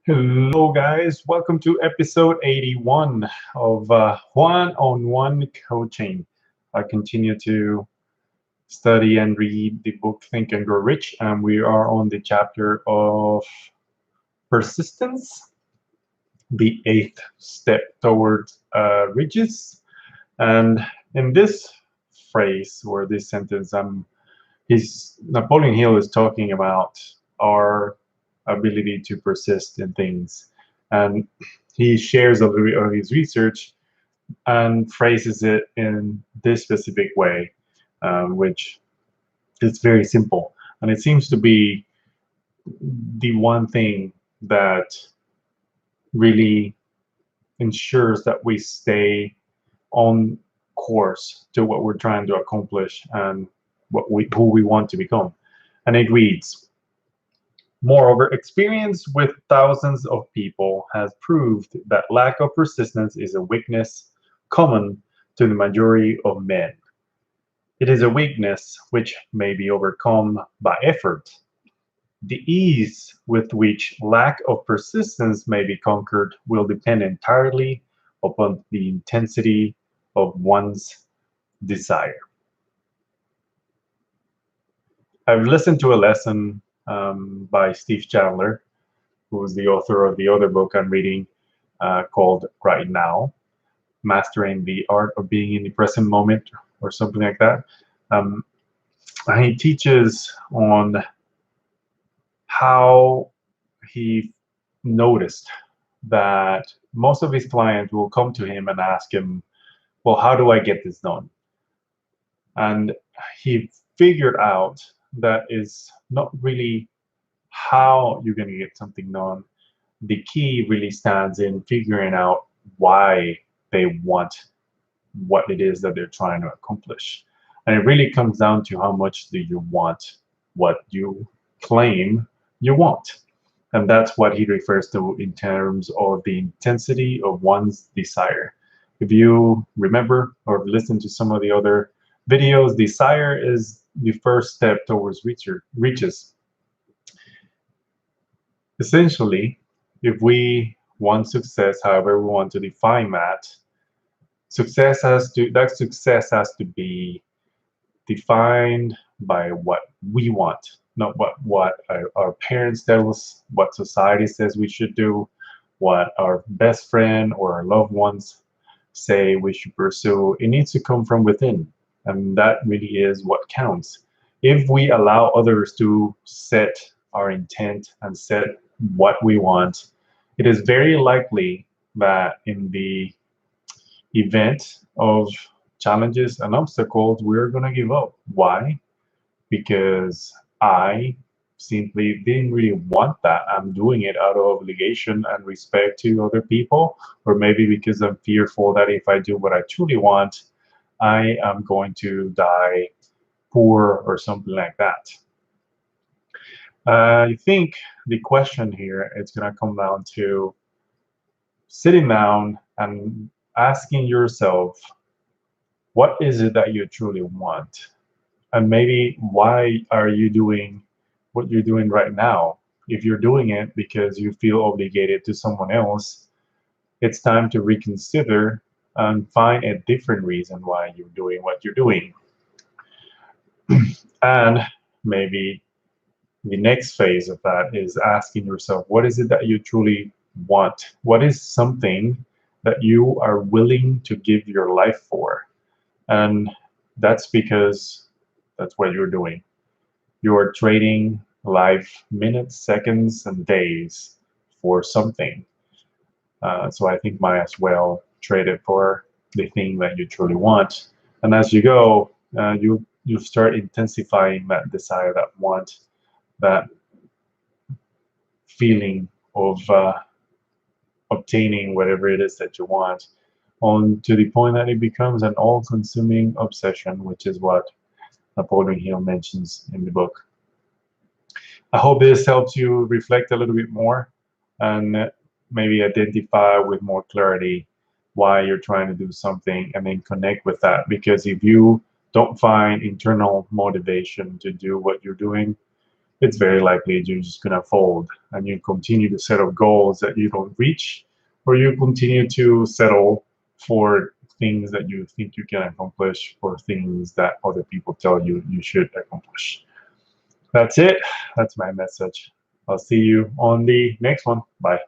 Hello, guys. Welcome to episode 81 of Juan on One Coaching. I continue to study and read the book Think and Grow Rich, and we are on the chapter of persistence, the eighth step towards riches. And in this phrase or this sentence, Napoleon Hill is talking about our ability to persist in things, and he shares a little bit of his research and phrases it in this specific way, which is very simple, and it seems to be the one thing that really ensures that we stay on course to what we're trying to accomplish and who we want to become. And it reads, moreover, experience with thousands of people has proved that lack of persistence is a weakness common to the majority of men. It is a weakness which may be overcome by effort. The ease with which lack of persistence may be conquered will depend entirely upon the intensity of one's desire. I've listened to a lesson by Steve Chandler, who is the author of the other book I'm reading called Right Now, Mastering the Art of Being in the Present Moment, or something like that. Um, he teaches on how he noticed that most of his clients will come to him and ask him, well, how do I get this done? And he figured out that is not really how you're going to get something done. The key really stands in figuring out why they want what it is that they're trying to accomplish. And it really comes down to how much do you want what you claim you want. And that's what he refers to in terms of the intensity of one's desire. If you remember or listen to some of the other videos, desire is the first step towards riches. Essentially, if we want success, however we want to define that, that success has to be defined by what we want, not what our parents tell us, what society says we should do, what our best friend or our loved ones say we should pursue. It needs to come from within, and that really is what counts. If we allow others to set our intent and set what we want, it is very likely that in the event of challenges and obstacles, we're going to give up. Why? Because I simply didn't really want that. I'm doing it out of obligation and respect to other people, or maybe because I'm fearful that if I do what I truly want, I am going to die poor or something like that. I think the question here is going to come down to sitting down and asking yourself, what is it that you truly want? And maybe why are you doing what you're doing right now? If you're doing it because you feel obligated to someone else, it's time to reconsider and find a different reason why you're doing what you're doing. And maybe the next phase of that is asking yourself, what is it that you truly want? What is something that you are willing to give your life for? And that's because that's what you're doing. You're trading life minutes, seconds, and days for something. So I think might as well trade it for the thing that you truly want. And as you go, you start intensifying that desire, that want, that feeling of obtaining whatever it is that you want, on to the point that it becomes an all-consuming obsession, which is what Napoleon Hill mentions in the book. I hope this helps you reflect a little bit more and maybe identify with more clarity why you're trying to do something, and then connect with that. Because if you don't find internal motivation to do what you're doing, it's very likely you're just going to fold and you continue to set up goals that you don't reach, or you continue to settle for things that you think you can accomplish or things that other people tell you you should accomplish. That's it. That's my message. I'll see you on the next one. Bye.